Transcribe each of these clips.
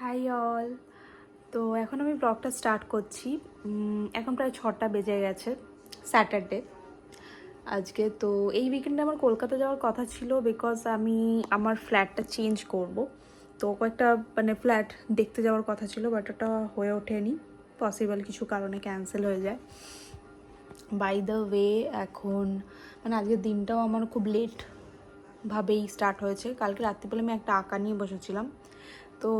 High all. তো এখন আমি ব্লগটা স্টার্ট করছি। এখন প্রায় 6টা বেজে গেছে, স্যাটারডে আজকে। তো এই উইকেন্ডে আমার কলকাতা যাওয়ার কথা ছিল, বিকজ আমি আমার ফ্ল্যাটটা চেঞ্জ করব। তো কয়েকটা ফ্ল্যাট দেখতে যাওয়ার কথা ছিল, বাট ওটা হয়ে ওঠেনি, পসিবল কিছু কারণে ক্যান্সেল হয়ে যায়। বাই দ্য ওয়ে, এখন আজকের দিনটাও আমার খুব লেট ভাবেই স্টার্ট হয়েছে। কালকে রাত্রিবেলা আমি একটা আঁকা নিয়ে বসেছিলাম, তো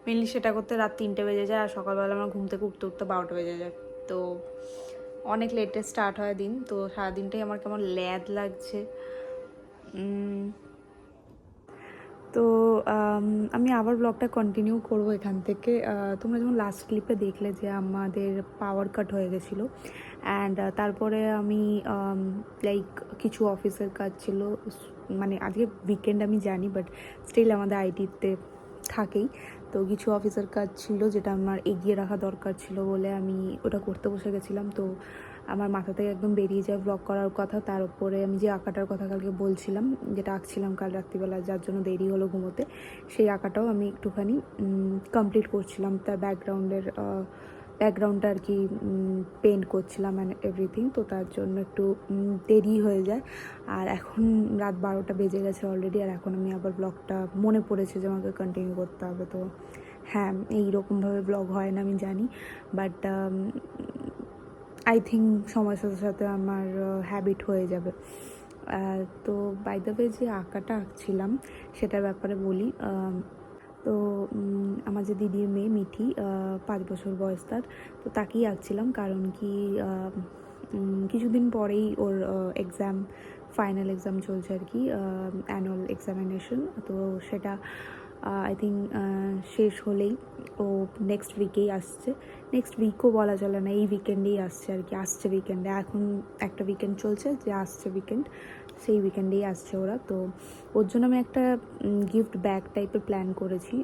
মেনলি সেটা করতে রাত 3টে বেজে যায়, আর সকালবেলা আমার ঘুম থেকে উঠতে উঠতে 12টা বেজে যায়। তো অনেক লেটে স্টার্ট হয় দিন। তো সারাদিনটাই আমার কেমন ল্যাদ লাগছে। তো আমি আবার ব্লগটা কন্টিনিউ করব এখান থেকে। তোমরা যেমন লাস্ট ক্লিপে দেখলে যে আমাদের পাওয়ার কাট হয়ে গেছিলো, অ্যান্ড তারপরে আমি লাইক কিছু অফিসের কাজ ছিল। আজকে উইকেন্ড আমি জানি, বাট স্টিল আমাদের আইটিতে থাকেই। তো কিছু অফিসের কাজ ছিল যেটা আমার এগিয়ে রাখা দরকার ছিল বলে আমি ওটা করতে বসে গেছিলাম। তো আমার মাথা থেকে একদম বেরিয়ে যায় ব্লগ করার কথা। তার উপরে আমি যে আঁকাটার কথা কালকে বলছিলাম, যেটা আঁকছিলাম কাল রাত্রিবেলা, যার জন্য দেরি হলো ঘুমোতে, সেই আঁকাটাও আমি একটুখানি কমপ্লিট করছিলাম। তার ব্যাকগ্রাউন্ডটা আর কি পেন্ট করছিলাম অ্যান্ড এভরিথিং। তো তার জন্য একটু দেরি হয়ে যায়। আর এখন রাত 12টা বেজে গেছে অলরেডি, আর এখন আমি আবার ব্লগটা মনে পড়েছে যে আমাকে কন্টিনিউ করতে হবে। তো হ্যাঁ, এইরকমভাবে ব্লগ হয় না আমি জানি, বাট আই থিঙ্ক সময়ের সাথে সাথে আমার হ্যাবিট হয়ে যাবে। তো বাই দ্য ওয়ে, যে আঁকাটা আঁকছিলাম সেটার ব্যাপারে বলি। তো আমার যে দিদির মেয়ে মিঠি, 5 বছর বয়স তার, তো তাকেই আঁকছিলাম। কারণ কি কিছুদিন পরেই ওর এক্সাম, ফাইনাল এক্সাম চলছে আর কি, অ্যানুয়াল এক্সামিনেশন। তো সেটা আই থিঙ্ক শেষ হলেই ও নেক্সট উইকেই আসছে। নেক্সট উইকও বলা চলে না, এই উইকেন্ডেই আসছে আর কি, আসছে উইকেন্ডে। এখন একটা উইকেন্ড চলছে, যে আসছে উইকেন্ড, সেই উইকেন্ডেই আসছে ওরা। তো ওর জন্য আমি একটা গিফট ব্যাগ টাইপের প্ল্যান করেছি।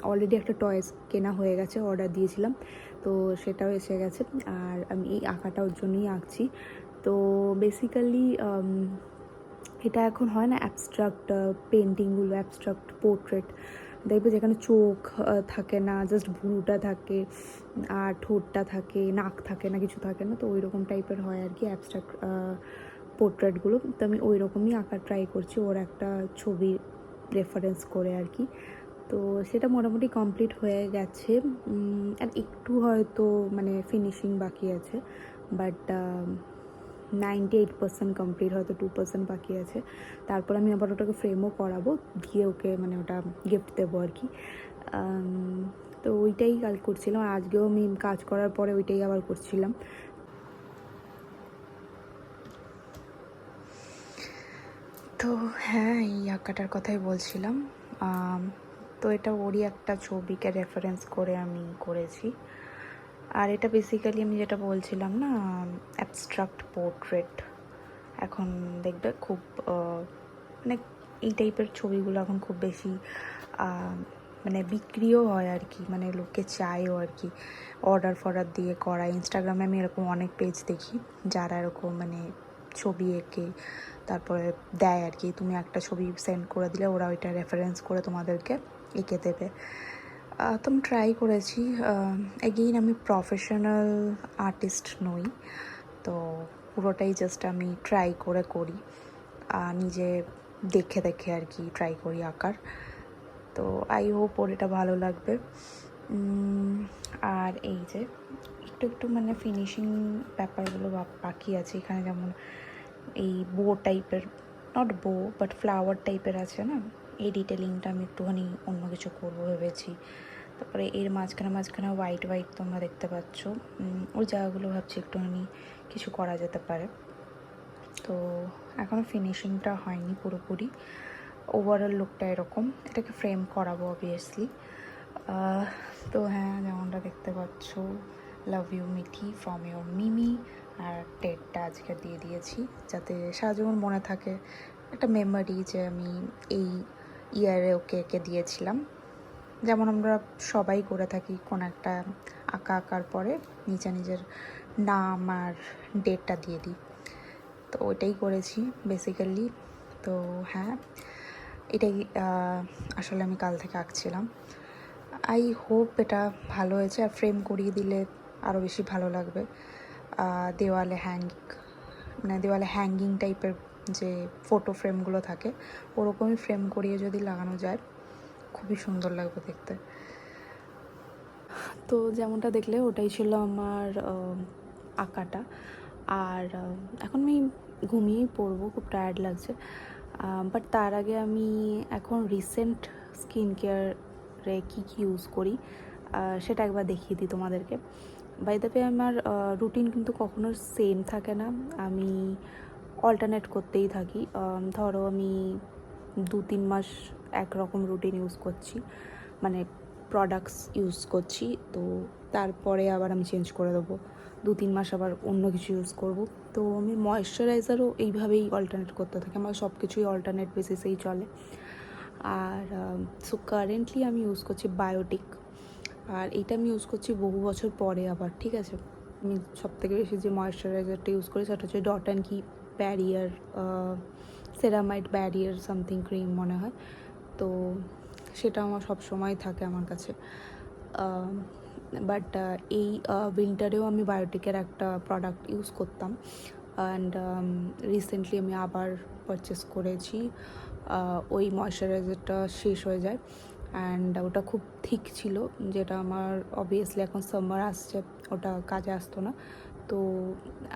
অলরেডি একটা টয়েস কেনা হয়ে গেছে, অর্ডার দিয়েছিলাম, তো সেটাও এসে গেছে। আর আমি এই আঁকাটা ওর জন্যই আঁকছি। তো বেসিক্যালি এটা এখন হয় না অ্যাবস্ট্রাক্ট পেন্টিংগুলো, অ্যাবস্ট্রাক্ট পোর্ট্রেট, দেখবে যেখানে চোখ থাকে না, জাস্ট ভুরুটা থাকে, আর ঠোঁটটা থাকে, নাক থাকে না, কিছু থাকে না। তো ওই রকম টাইপের হয় আর কি অ্যাবস্ট্রাক্ট পোর্ট্রেটগুলো। তো আমি ওই রকমই আঁকা ট্রাই করছি, ওর একটা ছবি রেফারেন্স করে আর কি। তো সেটা মোটামুটি কমপ্লিট হয়ে গেছে, আর একটু হয়তো ফিনিশিং বাকি আছে, বাট 98% কমপ্লিট, হয়তো 2% বাকি আছে। তারপর আমি আবার ওটাকে ফ্রেমও করাবো, দিয়ে ওকে ওটা গিফট দেবো আর কি। তো ওইটাই কাল করছিলাম, আর আজকেও আমি কাজ করার পরে ওইটাই আবার করছিলাম। তো হ্যাঁ, এই আঁকাটার কথাই বলছিলাম। তো এটা ওরই একটা ছবিকে রেফারেন্স করে আমি করেছি। আর এটা বেসিক্যালি আমি যেটা বলছিলাম না, অ্যাবস্ট্রাক্ট পোর্ট্রেট। এখন দেখবে খুব এই টাইপের ছবিগুলো এখন খুব বেশি বিক্রিও হয় আর কি, লোকে চায়ও আর কি অর্ডার দিয়ে করা। ইনস্টাগ্রামে আমি এরকম অনেক পেজ দেখি যারা এরকম ছবি এঁকে তারপরে দেয় আর কি। তুমি একটা ছবি সেন্ড করে দিলে ওরা ওইটা রেফারেন্স করে তোমাদেরকে এঁকে দেবে। তো আমি ট্রাই করেছি। এগেইন আমি প্রফেশনাল আর্টিস্ট নই, তো পুরোটাই জাস্ট আমি ট্রাই করি, নিজে দেখে দেখে আর কি ট্রাই করি আঁকার। তো আই হোপ ওর এটা ভালো লাগবে। আর এই যে একটু একটু ফিনিশিং ব্যাপারগুলো বাকি আছে এখানে, যেমন এই বো টাইপের, নট বো বাট ফ্লাওয়ার টাইপের আছে না, এই ডিটেলিংটা আমি একটুখানি অন্য কিছু করবো ভেবেছি। তারপরে এর মাঝখানে হোয়াইট তোমরা দেখতে পাচ্ছ, ওই জায়গাগুলো ভাবছি একটুখানি কিছু করা যেতে পারে। তো এখনও ফিনিশিংটা হয়নি পুরোপুরি, ওভারঅল লুকটা এরকম। এটাকে ফ্রেম করাবো অবভিয়াসলি। তো হ্যাঁ, যেমনটা দেখতে পাচ্ছ, love you Mithi from your Mimi, আর ডেটটা আজকে দিয়ে দিয়েছি যাতে সারা জীবন মনে থাকে, একটা মেমোরি যে আমি এই ইয়ারে ওকে এঁকে দিয়েছিলাম। যেমন আমরা সবাই করে থাকি, কোনো একটা আঁকার পরে নিজের নাম আর ডেটটা দিয়ে দিই, তো ওইটাই করেছি বেসিক্যালি। তো হ্যাঁ, এটাই আসলে আমি কাল থেকে আঁকছিলাম। আই হোপ এটা ভালো হয়েছে, আর ফ্রেম করিয়ে দিলে আরও বেশি ভালো লাগবে। দেওয়ালে দেওয়ালে হ্যাঙ্গিং টাইপের যে ফটো ফ্রেমগুলো থাকে ওরকমই ফ্রেম করিয়ে যদি লাগানো যায় খুবই সুন্দর লাগবে দেখতে। তো যেমনটা দেখলে ওটাই ছিল আমার আঁকাটা। আর এখন আমি ঘুমিয়েই পড়বো, খুব টায়ার্ড লাগছে। বাট তার আগে আমি এখন রিসেন্ট স্কিন কেয়ারে কী ইউজ করি সেটা একবার দেখিয়ে দিই তোমাদেরকে। বাই দ্য ওয়ে আমার রুটিন কিন্তু কখনো সেম থাকে না, আমি অল্টারনেট করতেই থাকি। ধরো আমি 2-3 মাস একরকম রুটিন ইউজ করছি, মানে প্রোডাক্টস ইউজ করছি, তো তারপরে আবার আমি চেঞ্জ করে দেবো, 2-3 মাস আবার অন্য কিছু ইউজ করব। তো আমি ময়েশ্চারাইজারও এইভাবেই অল্টারনেট করতে থাকি, আমার সব কিছুই অল্টারনেট বেসিসেই চলে। আর সো কারেন্টলি আমি ইউজ করছি বায়োটিক, আর এইটা আমি ইউজ করছি বহু বছর পরে আবার, ঠিক আছে। আমি সবথেকে বেশি যে ময়েশ্চারাইজারটা ইউজ করি সেটা হচ্ছে ডট অ্যান্ড কি barrier ceramide barrier something cream মনে হয়, তো সেটা আমার সব সময় থাকে আমার কাছে। বাট এই উইন্টারেও আমি বায়োটিকের একটা প্রোডাক্ট ইউজ করতাম, অ্যান্ড রিসেন্টলি আমি আবার পারচেস করেছি। ওই ময়েশ্চারাইজারটা শেষ হয়ে যায়, অ্যান্ড ওটা খুব থিক ছিল, যেটা আমার অবভিয়াসলি এখন সামার আসছে ওটা কাজে আসতো না। তো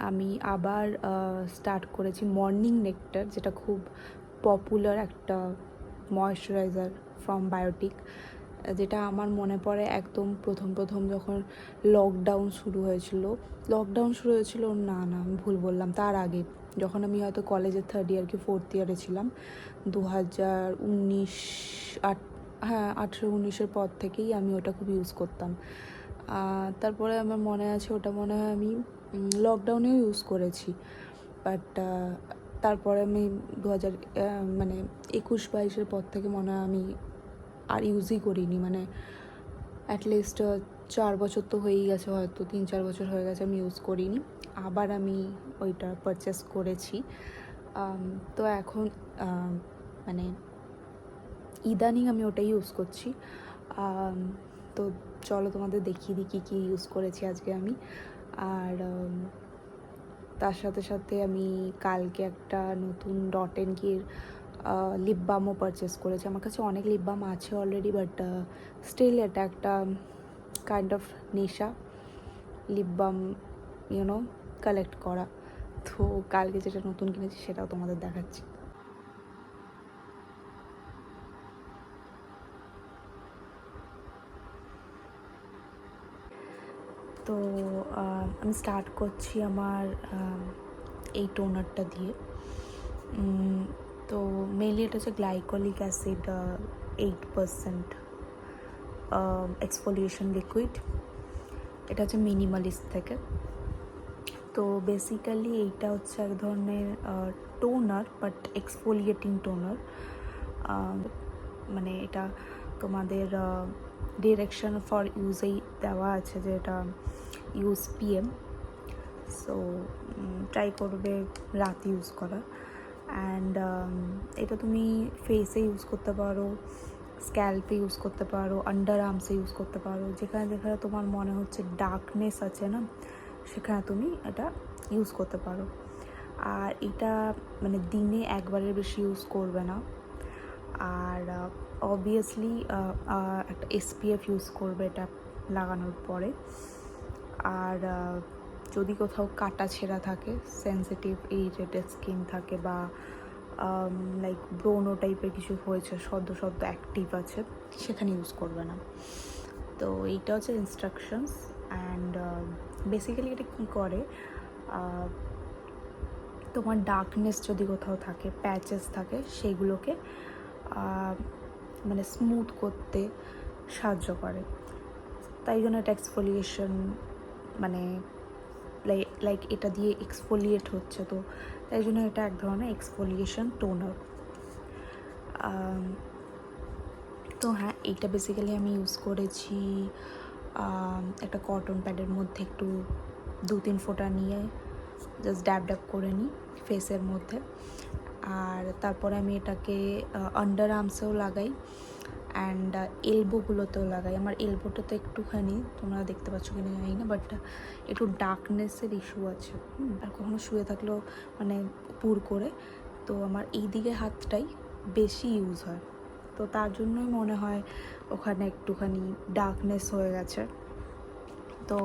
আমি আবার স্টার্ট করেছি মর্নিং নেক্টার, যেটা খুব পপুলার একটা ময়েশ্চারাইজার ফ্রম বায়োটিক, যেটা আমার মনে পড়ে একদম প্রথম যখন লকডাউন শুরু হয়েছিল না আমি ভুল বললাম, তার আগে যখন আমি হয়তো কলেজের 3rd ইয়ার কি 4th ইয়ারে ছিলাম, 2019 হ্যাঁ 18-19-এর পর থেকেই আমি ওটা খুব ইউজ করতাম। তারপরে আমার মনে আছে ওটা মনে হয় আমি লকডাউনেও ইউজ করেছি, বাট তারপরে আমি 21-22-এর পর থেকে মনে হয় আমি আর ইউজই করিনি, মানে অ্যাটলিস্ট 4 বছর তো হয়েই গেছে, হয়তো 3-4 বছর হয়ে গেছে আমি ইউজ করিনি। আবার আমি ওইটা পারচেস করেছি। তো এখন মানে ইদানিং আমি ওটাই ইউজ করছি। তো চলো তোমাদের দেখিয়ে দিই কী ইউজ করেছি আজকে আমি। আর তার সাথে আমি কালকে একটা নতুন ডট অ্যান্ড কির লিপ বামও পারচেস করেছি। আমার কাছে অনেক লিপ বাম আছে অলরেডি, বাট স্টিল এটা একটা কাইন্ড অফ নেশা লিপ বাম কালেক্ট করা। তো কালকে যেটা নতুন কিনেছি সেটাও তোমাদের দেখাচ্ছি। তো আমি স্টার্ট করছি আমার এই টোনারটা দিয়ে। তো মেনলি এটা হচ্ছে গ্লাইকোলিক অ্যাসিড 8% এক্সফোলিয়েশন লিকুইড, এটা হচ্ছে মিনিমালিস্ট থেকে। তো বেসিক্যালি এইটা হচ্ছে এক ধরনের টোনার, বাট এক্সফোলিয়েটিং টোনার। মানে এটা তোমাদের ডিরেকশন ফর ইউজেই দেওয়া আছে, যে এটা ইউজ PM, সো ট্রাই করবে রাত ইউজ করা। অ্যান্ড এটা তুমি ফেসে ইউজ করতে পারো, স্ক্যাল্পে ইউজ করতে পারো, আন্ডার আর্মসে ইউজ করতে পারো, যেখানে যেখানে তোমার মনে হচ্ছে ডার্কনেস আছে না, সেখানে তুমি এটা ইউজ করতে পারো। আর এটা মানে দিনে একবারের বেশি ইউজ করবে না। আর অবভিয়াসলি একটা SPF ইউজ করবে এটা লাগানোর পরে। আর যদি কোথাও কাটা ছেঁড়া থাকে, সেন্সিটিভ ইরিটেটেড স্কিন থাকে, বা লাইক ব্রোনো টাইপের কিছু হয়েছে, সদ্য অ্যাক্টিভ আছে, সেখানে ইউজ করবে না। তো এইটা হচ্ছে ইনস্ট্রাকশনস। অ্যান্ড বেসিক্যালি এটা কী করে, তোমার ডার্কনেস যদি কোথাও থাকে, প্যাচেস থাকে, সেইগুলোকে মানে স্মুথ করতে সাহায্য করে। তাই জন্য এটা এক্সফোলিয়েশন, মানে লাইক এটা দিয়ে এক্সফোলিয়েট হচ্ছে, তো তাই জন্য এটা এক ধরনের এক্সফোলিয়েশন টোনার। তো হ্যাঁ, এইটা বেসিক্যালি আমি ইউজ করেছি একটা কটন প্যাডের মধ্যে একটু 2-3 ফোঁটা নিয়ে জাস্ট ড্যাব করে নিই ফেসের মধ্যে। আর তারপরে আমি এটাকে আন্ডার আর্মসেও লাগাই, অ্যান্ড এলবোগুলোতেও লাগাই। আমার এলবোটাতে একটুখানি, তোমরা দেখতে পাচ্ছ কিনা জানি না, বাট একটু ডার্কনেসের ইস্যু আছে। আর কখনো শুয়ে থাকলেও মানে পুর করে, তো আমার এই দিকে হাতটাই বেশি ইউজ হয়, তো তার জন্যই মনে হয় ওখানে একটুখানি ডার্কনেস হয়ে গেছে, তো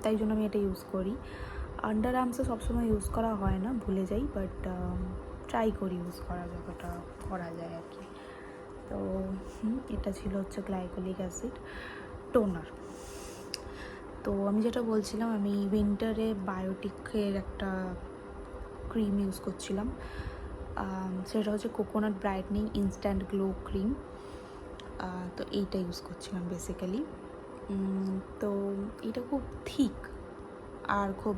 তাই জন্য আমি এটা ইউজ করি। আন্ডার আর্মসে সবসময় ইউজ করা হয় না, ভুলে যাই, বাট ট্রাই করি ইউজ করা যতটা করা যায় আর কি। তো এটা ছিল হচ্ছে গ্লাইকোলিক অ্যাসিড টোনার। তো আমি যেটা বলছিলাম, আমি উইন্টারে বায়োটিকের একটা ক্রিম ইউজ করছিলাম, সেটা হচ্ছে coconut brightening instant glow cream. তো এইটা ইউজ করছিলাম বেসিক্যালি। তো এটা খুব থিক আর খুব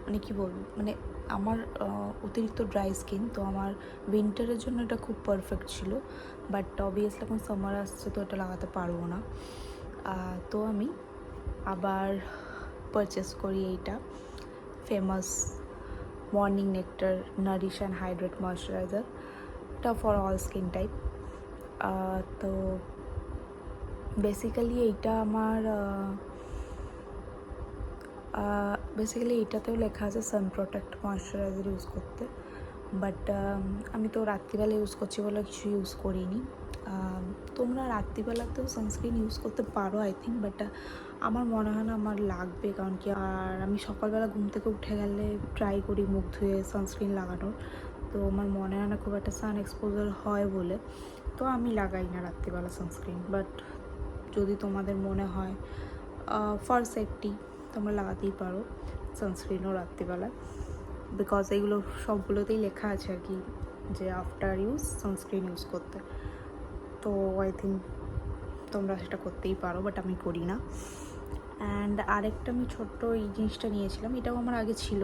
মানে কী বলবো, মানে আমার অতিরিক্ত ড্রাই স্কিন, তো আমার উইন্টারের জন্য এটা খুব পারফেক্ট ছিল, বাট অবভিয়াসলি এখন সামার আসছে তো এটা লাগাতে পারবো না। তো আমি আবার পারচেস করি এইটা famous morning nectar Nourish and hydrate moisturiser, এটা ফর অল স্কিন টাইপ। তো বেসিক্যালি এইটা আমার বেসিক্যালি এইটাতেও লেখা আছে সান প্রোটেক্ট ময়শ্চারাইজার ইউজ করতে, বাট আমি তো রাত্রিবেলা ইউজ করছি বলে কিছু ইউজ করিনি। তোমরা রাত্রিবেলাতেও সানস্ক্রিন ইউজ করতে পারো আই থিঙ্ক, বাট আমার মনে হয় না আমার লাগবে, কারণ কি আর আমি সকালবেলা ঘুম থেকে উঠে গেলে ট্রাই করি মুখ ধুয়ে সানস্ক্রিন লাগানোর, তো আমার মনে হয় না খুব একটা সান এক্সপোজার হয় বলে, তো আমি লাগাই না রাত্রিবেলা সানস্ক্রিন। বাট যদি তোমাদের মনে হয় ফর সেফটি তোমরা লাগাতেই পারো সানস্ক্রিনও রাত্রিবেলা, বিকজ এইগুলো সবগুলোতেই লেখা আছে আর কি যে আফটার ইউজ সানস্ক্রিন ইউজ করতে, তো আই থিঙ্ক তোমরা সেটা করতেই পারো, বাট আমি করি না। অ্যান্ড আরেকটা আমি ছোট্ট এই জিনিসটা নিয়েছিলাম, এটাও আমার আগে ছিল,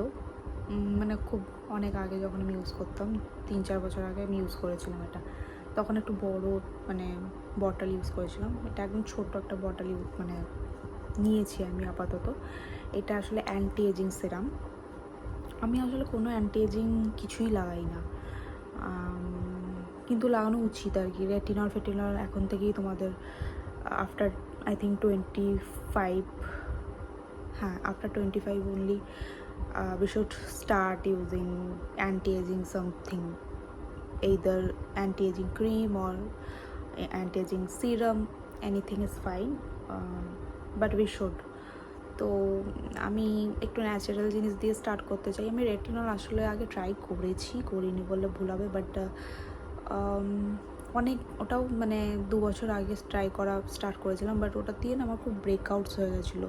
মানে খুব অনেক আগে যখন আমি ইউজ করতাম, 3-4 বছর আগে আমি ইউজ করেছিলাম এটা, তখন একটু বড় মানে বটল ইউজ করেছিলাম, এটা একদম ছোট্ট একটা বটল মানে নিয়েছি আমি আপাতত। এটা আসলে অ্যান্টি এজিং সিরাম। আমি আসলে কোনো অ্যান্টি এজিং কিছুই লাগাই না, কিন্তু লাগানো উচিত আর কি। রেটিনল ফেটিনল এখন থেকেই তোমাদের আফটার আই থিঙ্ক 25, হ্যাঁ after 25 only we should start using anti-aging something, either anti-aging cream or anti-aging serum, anything is fine, but we should. তো আমি একটু ন্যাচারাল জিনিস দিয়ে স্টার্ট করতে চাই। আমি রেটিনল আসলে আগে ট্রাই করিনি বললে ভুল হবে, বাট অনেক ওটাও মানে 2 বছর আগে ট্রাই করা স্টার্ট করেছিলাম, বাট ওটা দিয়ে না আমার খুব ব্রেকআউটস হয়ে গেছিলো,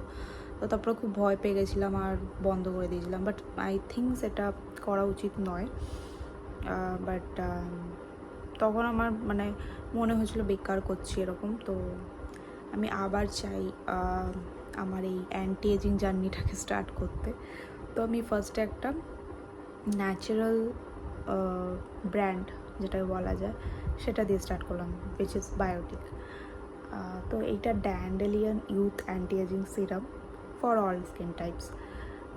তো তারপরে খুব ভয় পেয়ে গেছিলাম আর বন্ধ করে দিয়েছিলাম, বাট আই থিঙ্ক সেটা করা উচিত নয়। বাট তখন আমার মানে মনে হয়েছিল বেকার করছি এরকম, তো আমি আবার চাই আমার এই অ্যান্টি এজিং জার্নিটাকে স্টার্ট করতে। তো আমি ফার্স্টে একটা ন্যাচারাল ব্র্যান্ড যেটাকে বলা যায় সেটা দিয়ে স্টার্ট করলাম, উইচ ইজ বায়োটিক। তো এইটা dandelion youth anti aging serum for all skin types.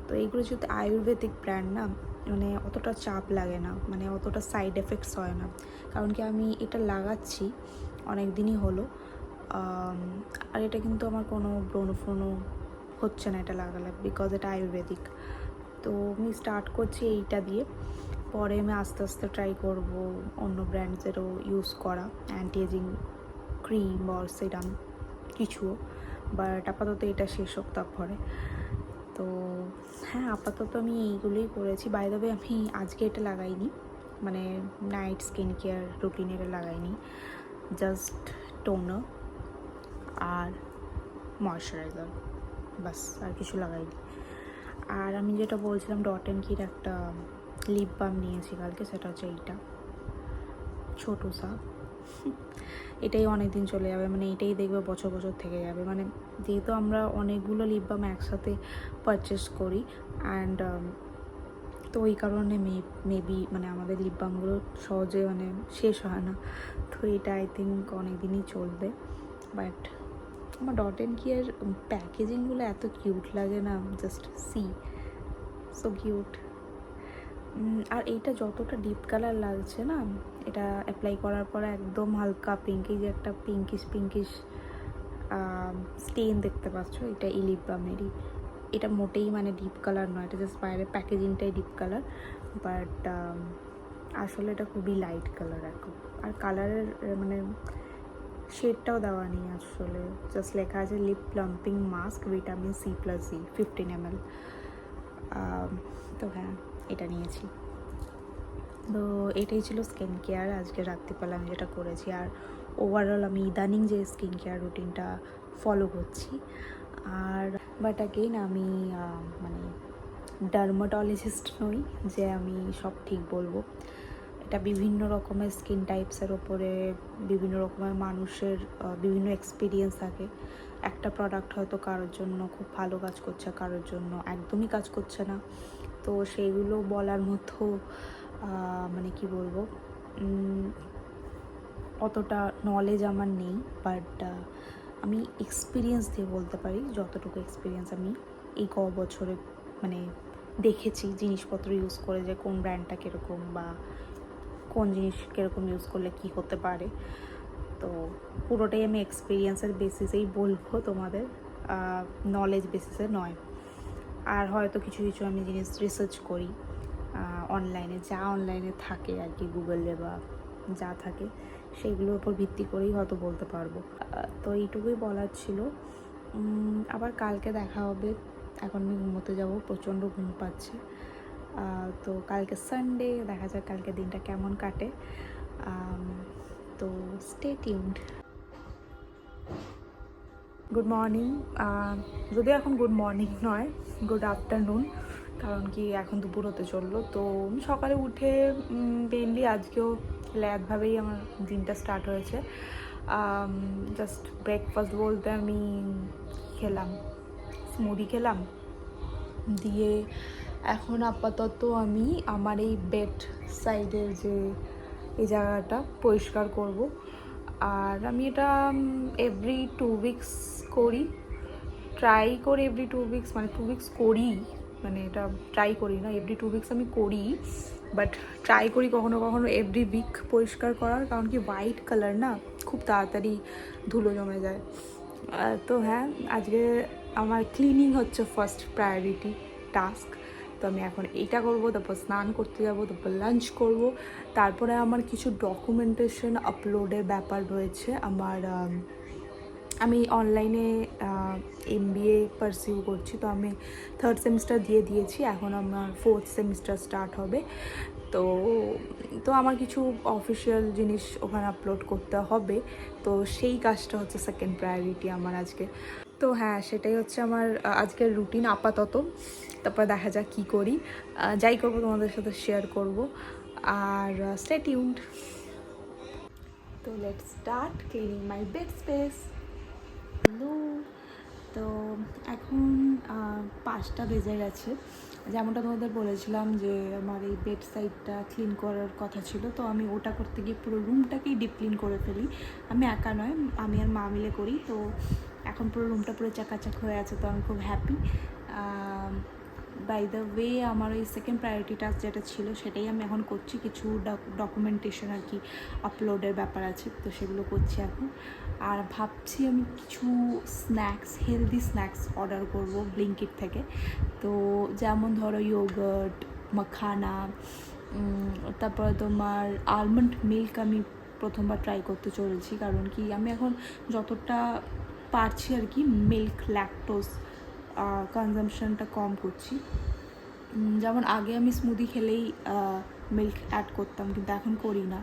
তো এইগুলো যেহেতু আয়ুর্বেদিক ব্র্যান্ড না, মানে অতটা চাপ লাগে না, মানে অতটা সাইড এফেক্টস হয় না, কারণ কি আমি এটা লাগাচ্ছি অনেক দিনই হলো, আর এটা কিন্তু আমার কোনো ব্রণ হচ্ছে না এটা লাগালে, বিকজ এটা আয়ুর্বেদিক। তো আমি স্টার্ট করছি এইটা দিয়ে, পরে আমি আস্তে আস্তে ট্রাই করব অন্য ব্র্যান্ডসেরও ইউজ করা অ্যান্টি এজিং ক্রিম বা সিরাম কিছুও, বাট আপাতত এটা শেষ হোক তারপরে। তো হ্যাঁ, আপাতত আমি এইগুলোই করেছি। বাই দ্য ওয়ে, আমি আজকে এটা লাগাইনি, মানে নাইট স্কিন কেয়ার রুটিনে এটা লাগাইনি, জাস্ট টোনার আর ময়শ্চারাইজার, বাস, আর কিছু লাগাইনি। আর আমি যেটা বলছিলাম, ডট অ্যান্ড কির একটা লিপ বাম নিয়েছি কালকে, সেটা হচ্ছে এইটা ছোটো সা। এটাই অনেক দিন চলে যাবে, মানে এটাই দেখবে বছর বছর থেকে যাবে, মানে যেহেতু আমরা অনেকগুলো লিপ বাম একসাথে পারচেস করি, অ্যান্ড তো ওই কারণে মেবি মানে আমাদের লিপ বামগুলো সহজে মানে শেষ হয় না, তো এটা আই থিঙ্ক অনেক দিনই চলবে। বাট আমার ডট অ্যান্ড কিয়ের প্যাকেজিংগুলো এত কিউট লাগে না, জাস্ট সো কিউট। আর এইটা যতটা ডিপ কালার লাগছে না, এটা অ্যাপ্লাই করার পরে একদম হালকা পিঙ্কি, যে একটা পিঙ্কিশ স্টেন দেখতে পাচ্ছ, এটা এই লিপ বামেরই। এটা মোটেই মানে ডিপ কালার নয়, এটা জাস্ট বাইরের প্যাকেজিংটাই ডিপ কালার, বাট আসলে এটা খুবই লাইট কালার এখন। আর কালারের মানে শেডটাও দেওয়া নেই আসলে, জাস্ট লেখা আছে lip plumping mask vitamin C+C 15 ml। তো হ্যাঁ, এটা নিয়েছি। তো এটাই ছিল স্কিন কেয়ার আজকে রাত্রিবেলা আমি যেটা করেছি। আর ওভারঅল আমি ইদানিং যে স্কিন কেয়ার রুটিনটা ফলো করছি। আর বাট অ্যাগেইন আমি মানে ডার্মাটোলজিস্ট নই যে আমি সব ঠিক বলবো। এটা বিভিন্ন রকমের স্কিন টাইপসের ওপরে বিভিন্ন রকমের মানুষের বিভিন্ন এক্সপিরিয়েন্স থাকে। একটা প্রোডাক্ট হয়তো কারোর জন্য খুব ভালো কাজ করছে, কারোর জন্য একদমই কাজ করছে না। তো সেইগুলো বলার মতো মানে কি বলবো, অতটা নলেজ আমার নেই, বাট আমি এক্সপিরিয়েন্স দিয়ে বলতে পারি। যতটুকু এক্সপিরিয়েন্স আমি এই বছরে মানে দেখেছি জিনিসপত্র ইউজ করে, যে কোন ব্র্যান্ডটা কীরকম বা কোন জিনিস কীরকম ইউজ করলে কি হতে পারে। তো পুরোটাই আমি এক্সপিরিয়েন্সের বেসিসেই বলবো তোমাদের, নলেজ বেসিসে নয়। আর হয়তো কিছু কিছু আমি জিনিস রিসার্চ করি অনলাইনে, যা অনলাইনে থাকে আর কি, গুগলে বা যা থাকে সেইগুলোর উপর ভিত্তি করেই হয়তো বলতে পারবো। তো এইটুকুই বলার ছিল। আবার কালকে দেখা হবে। এখন আমি ঘুমোতে যাবো, প্রচণ্ড ঘুম পাচ্ছে। তো কালকে সানডে, দেখা যাক কালকে দিনটা কেমন কাটে। তো স্টে টিউনড। Good morning. যদিও এখন গুড মর্নিং নয়, গুড আফটারনুন, কারণ কি এখন দুপুর হতে চললো। তো সকালে উঠে মেনলি আজকেও ল্যাদভাবেই আমার দিনটা স্টার্ট হয়েছে। জাস্ট ব্রেকফাস্ট বলতে আমি খেলাম, স্মুদি খেলাম, দিয়ে এখন আপাতত আমি আমার এই বেড সাইডের যে এই জায়গাটা পরিষ্কার করব। আর আমি এটা এভরি 2 উইকস করি, ট্রাই করি এভরি 2 উইকস, মানে 2 উইকস করি, মানে এটা ট্রাই করি না, এভরি 2 উইকস আমি করি। বাট ট্রাই করি কখনো কখনো এভরি উইক পরিষ্কার করার, কারণ কি হোয়াইট কালার না খুব তাড়াতাড়ি ধুলো জমে যায়। তো হ্যাঁ, আজকে আমার ক্লিনিং হচ্ছে ফার্স্ট প্রায়োরিটি টাস্ক। তো আমি এখন এইটা করবো, তারপর স্নান করতে যাবো, তারপর লাঞ্চ করব, তারপরে আমার কিছু ডকুমেন্টেশন আপলোডের ব্যাপার রয়েছে আমার। আমি অনলাইনে MBA পারসিউ করছি, তো আমি 3rd সেমিস্টার দিয়ে দিয়েছি, এখন আমার 4th সেমিস্টার স্টার্ট হবে। তো তো আমার কিছু অফিসিয়াল জিনিস ওখানে আপলোড করতে হবে, তো সেই কাজটা হচ্ছে সেকেন্ড প্রায়োরিটি আমার আজকে। তো হ্যাঁ, সেটাই হচ্ছে আমার আজকের রুটিন আপাতত। তারপর দেখা যাক কী করি, যাই করবো তোমাদের সাথে শেয়ার করব। আর স্টে টিউনড। তো let's start cleaning my bed space. Hello, তো এখন 5টা বেজে গেছে। যেমনটা তোমাদের বলেছিলাম যে আমার এই বেড সাইডটা ক্লিন করার কথা ছিল, তো আমি ওটা করতে গিয়ে পুরো রুমটাকেই ডিপ ক্লিন করে ফেলি। আমি একা নয়, আমি আর মা মিলে করি। তো এখন পুরো রুমটা পুরো চাকাচাক হয়ে আছে, তো আমি খুব হ্যাপি। বাই দ্য ওয়ে, আমার ওই সেকেন্ড প্রায়োরিটি টাস্ক যেটা ছিল সেটাই আমি এখন করছি। কিছু ডকুমেন্টেশন আর কি আপলোডের ব্যাপার আছে, তো সেগুলো করছি এখন। আর ভাবছি আমি কিছু স্ন্যাক্স, হেলদি স্ন্যাক্স অর্ডার করব ব্লিঙ্কিট থেকে। তো যেমন ধরো ইয়োগার্ট, মাখানা, তারপরে তোমার আলমন্ড মিল্ক আমি প্রথমবার ট্রাই করতে চলেছি, কারণ কি আমি এখন যতটা পারছি আর কি মিল্ক ল্যাকটোজ কনজামশনটা কম করছি। যেমন আগে আমি স্মুদি খেলেই মিল্ক অ্যাড করতাম, কিন্তু এখন করি না।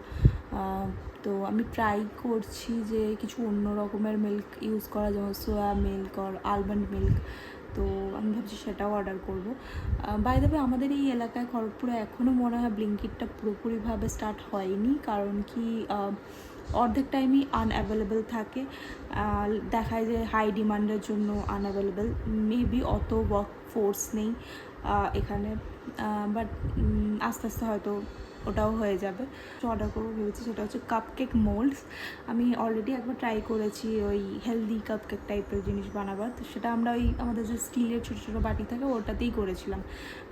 তো আমি ট্রাই করছি যে কিছু অন্য রকমের মিল্ক ইউজ করা, যেমন সোয়া মিল্ক আর আলমন্ড মিল্ক। তো আমি ভাবছি সেটাও অর্ডার করবো। বাই দ্য ওয়ে, আমাদের এই এলাকায় খড়গপুরে এখনও মনে হয় ব্লিঙ্কিটটা পুরোপুরিভাবে স্টার্ট হয়নি, কারণ কি অর্ধেক টাইমই আনঅ্যাভেলেবেল থাকে, দেখায় যে হাই ডিমান্ডের জন্য আনঅ্যাভেলেবেল, মেবি অত ওয়ার্ক ফোর্স নেই এখানে। বাট আস্তে আস্তে হয়তো ওটাও হয়ে যাবে। অর্ডার করবো ভেবেছি, সেটা হচ্ছে কাপকেক মোল্ডস। আমি অলরেডি একবার ট্রাই করেছি ওই হেলদি কাপকেক টাইপের জিনিস বানাবার, তো সেটা আমরা ওই আমাদের যে স্টিলের ছোটো ছোটো বাটি থাকে ওটাতেই করেছিলাম।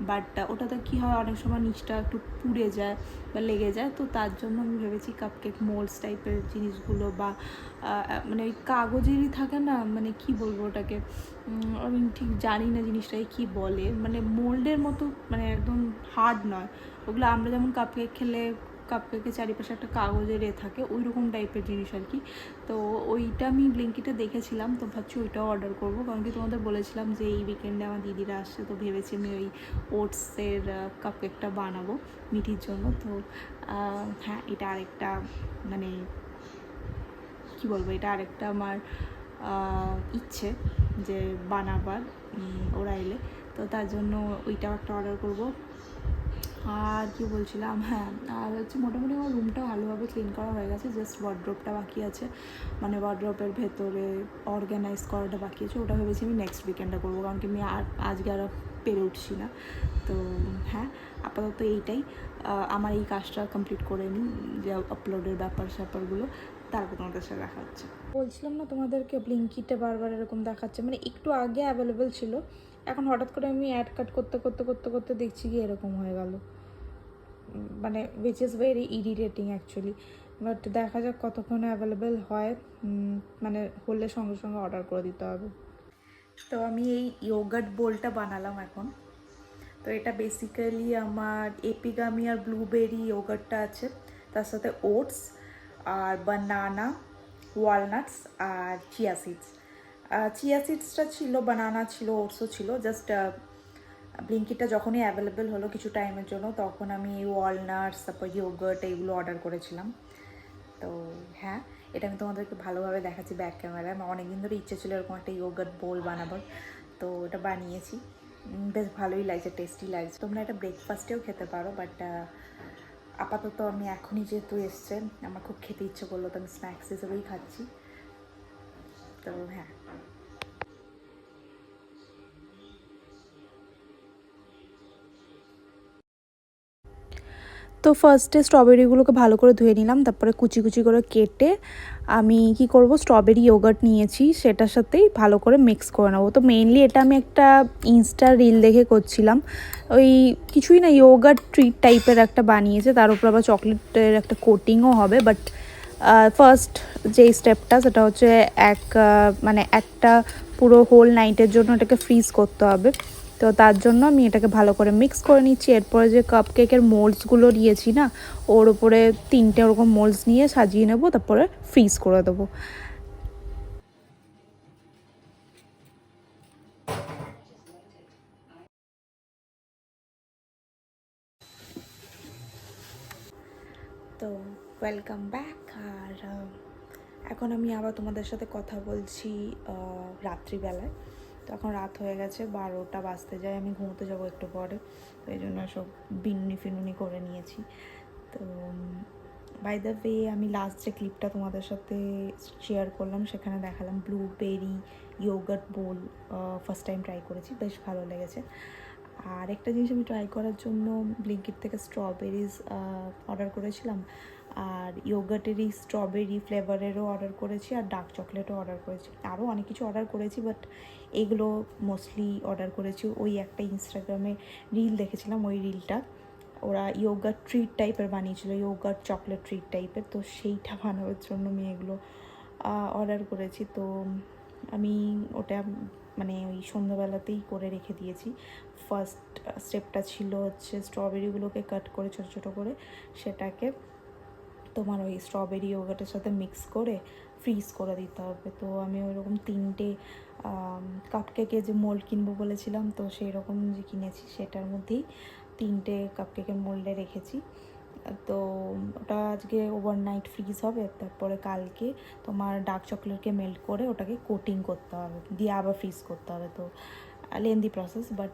বাট ওটাতে কী হয়, অনেক সময় নিচটা একটু পুড়ে যায় বা লেগে যায়, তো তার জন্য আমি ভেবেছি কাপকেক মোল্ডস টাইপের জিনিসগুলো, বা মানে ওই কাগজেরই থাকে না, মানে কি বলবো ওটাকে, আমি ঠিক জানি না জিনিসটাকে কী বলে, মানে মোল্ডের মতো, মানে একদম হার্ড নয় ওগুলো। আমরা যেমন কাপকেক খেলে কাপকেকের চারিপাশে একটা কাগজের থাকে, ওই রকম টাইপের জিনিস আর কি। তো ওইটা আমি ব্লিঙ্কিটে দেখেছিলাম, তো ভাবছি ওইটাও অর্ডার করবো, কারণ কি তোমাদের বলেছিলাম যে এই উইকেন্ডে আমার দিদিরা আসছে, তো ভেবেছি আমি ওই ওটসের কাপকেকটা বানাবো মিঠির জন্য। তো হ্যাঁ, এটা আরেকটা মানে কী বলবো, এটা আরেকটা আমার ইচ্ছে যে বানাবার ওরা এলে, তো তার জন্য ওইটাও একটা অর্ডার করবো। আর কি বলছিলাম, হ্যাঁ, আর হচ্ছে মোটামুটি আমার রুমটা ভালোভাবে ক্লিন করা হয়ে গেছে, জাস্ট ওয়ার্ড্রোবটা বাকি আছে, মানে ওয়ার্ড্রোবের ভেতরে অর্গানাইজ করাটা বাকি আছে, ওটা ভেবেছি আমি নেক্সট উইকেন্ডে করবো, কারণ কি আমি আজকে আর পেরে উঠছি না। তো হ্যাঁ, আপাতত এইটাই, আমার এই কাজটা কমপ্লিট করে নিই, যে আপলোডের ব্যাপারগুলো, তারপর তোমাদের সাথে দেখা হচ্ছে। বলছিলাম না তোমাদেরকে ব্লিঙ্কিটে বারবার এরকম দেখাচ্ছে, মানে একটু আগে অ্যাভেলেবেল ছিল, এখন হঠাৎ করে আমি অ্যাড কাট করতে করতে করতে করতে দেখছি কি এরকম হয়ে গেল, মানে which is very irritating actually. But দেখা যাক কতক্ষণে অ্যাভেলেবেল হয়, মানে হলে সঙ্গে সঙ্গে অর্ডার করে দিতে হবে। তো আমি এই ইয়োগার্ট বোলটা বানালাম এখন। তো এটা বেসিক্যালি আমার এপিগামি আর ব্লুবেরি ইয়োগার্টটা আছে, তার সাথে ওটস আর বানানা, ওয়ালনাটস আর চিয়া সিডস। চিয়া সিডসটা ছিল, বানানা ছিল, ওটসও ছিল, জাস্ট ব্লিঙ্কিটটা যখনই অ্যাভেলেবেল হলো কিছু টাইমের জন্য, তখন আমি ওয়ালনাটস, তারপর ইয়োগার্ট এইগুলো অর্ডার করেছিলাম। তো হ্যাঁ, এটা আমি তোমাদেরকে ভালোভাবে দেখাচ্ছি ব্যাক ক্যামেরায়। আমার অনেকদিন ধরে ইচ্ছে ছিল এরকম একটা ইয়োগার্ট বোল বানাবার, তো এটা বানিয়েছি, বেশ ভালোই লাগছে, টেস্টি লাগছে। তোমরা এটা ব্রেকফাস্টেও খেতে পারো, বাট আপাতত আমি এখনই যেহেতু এসছে আমার খুব খেতে ইচ্ছে করলো, তো আমি স্ন্যাক্স হিসেবেই খাচ্ছি। তো হ্যাঁ, তো ফার্স্টে স্ট্রবেরিগুলোকে ভালো করে ধুয়ে নিলাম, তারপরে কুচি কুচি করে কেটে আমি কি করব, স্ট্রবেরি ইয়োগার্ট নিয়েছি, সেটার সাথেই ভালো করে মিক্স করে নেবো। তো মেইনলি এটা আমি একটা ইনস্টা রিল দেখে করছিলাম, ওই কিছুই না, ইয়োগার্ট ট্রিট টাইপের একটা বানিয়েছে, তার উপর আবার চকলেটের একটা কোটিংও হবে। বাট ফার্স্ট যেই স্টেপটা সেটা হচ্ছে মানে একটা পুরো হোল নাইটের জন্য এটাকে ফ্রিজ করতে হবে। তো তার জন্য আমি এটাকে ভালো করে মিক্স করে নিচ্ছি। এরপরে যে কাপকেকের মোল্ডসগুলো দিয়েছি না, ওর উপরে 3টে ওরকম মোল্ডস নিয়ে সাজিয়ে নেবো, তারপরে ফ্রিজ করে দেবো। তো ওয়েলকাম ব্যাক। আর এখন আমি আবার তোমাদের সাথে কথা বলছি রাত্রিবেলায়। তো এখন রাত হয়ে গেছে, 12টা বাজতে যায়, আমি ঘুমোতে যাবো একটু পরে, তো এই জন্য সব বিনুনি ফিনুনি করে নিয়েছি। তো বাই দ্য ওয়ে, আমি লাস্ট যে ক্লিপটা তোমাদের সাথে শেয়ার করলাম সেখানে দেখালাম ব্লুবেরি ইয়োগার্ট বোল, ফার্স্ট টাইম ট্রাই করেছি, বেশ ভালো লেগেছে। আর একটা জিনিস আমি ট্রাই করার জন্য ব্লিঙ্কিট থেকে স্ট্রবেরিজ অর্ডার করেছিলাম, আর ইয়োগার্টেরই স্ট্রবেরি ফ্লেভারেরও অর্ডার করেছি, আর ডার্ক চকলেটও অর্ডার করেছি, আরও অনেক কিছু অর্ডার করেছি, বাট এগুলো মোস্টলি অর্ডার করেছি। ওই একটা ইনস্টাগ্রামে রিল দেখেছিলাম, ওই রিলটা ওরা ইয়োগার্ট ট্রিট টাইপের বানিয়েছিল, ইয়োগার্ট চকলেট ট্রিট টাইপের, তো সেইটা বানানোর জন্য আমি এগুলো অর্ডার করেছি। তো আমি ওটা মানে ওই সন্ধ্যাবেলাতেই করে রেখে দিয়েছি। ফার্স্ট স্টেপটা ছিল হচ্ছে স্ট্রবেরিগুলোকে কাট করে ছোটো ছোটো করে সেটাকে তোমার ওই স্ট্রবেরি ইয়োগার্টের সাথে মিক্স করে ফ্রিজ করে দিতে হবে। তো আমি ওইরকম 3টে কাপকেকে যে মোল্ড কিনবো বলেছিলাম, তো সেই রকম যে কিনেছি সেটার মধ্যেই 3টে কাপকেকের মোল্ডে রেখেছি। তো ওটা আজকে ওভারনাইট ফ্রিজ হবে, তারপরে কালকে তোমার ডার্ক চকলেটকে মেল্ট করে ওটাকে কোটিং করতে হবে, দিয়ে আবার ফ্রিজ করতে হবে। তো লেন্দি প্রসেস, বাট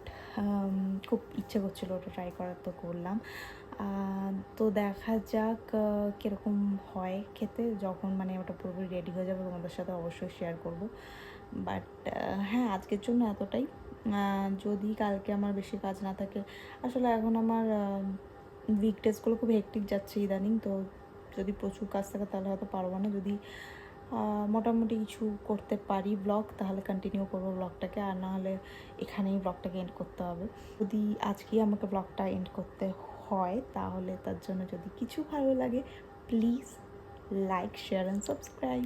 খুব ইচ্ছে করছিলো ওটা ট্রাই করার, তো করলাম। তো দেখা যাক কীরকম হয় খেতে, যখন মানে ওটা পুরোপুরি রেডি হয়ে যাবে তোমাদের সাথে অবশ্যই শেয়ার করব। বাট হ্যাঁ, আজকের জন্য এতটাই। যদি কালকে আমার বেশি কাজ না থাকে, আসলে এখন আমার উইকডেজগুলো খুব হেক্টিক যাচ্ছে ইদানিং, তো যদি প্রচুর কাজ থাকে তাহলে হয়তো পারবো না। যদি মোটামুটি কিছু করতে পারি ব্লগ, তাহলে কন্টিনিউ করবো ব্লগটাকে, আর না হলে এখানেই ব্লগটাকে এন্ড করতে হবে। যদি আজকেই আমাকে ব্লগটা এন্ড করতে হয় তাহলে তার জন্য যদি কিছু ভালো লাগে please like, share and subscribe.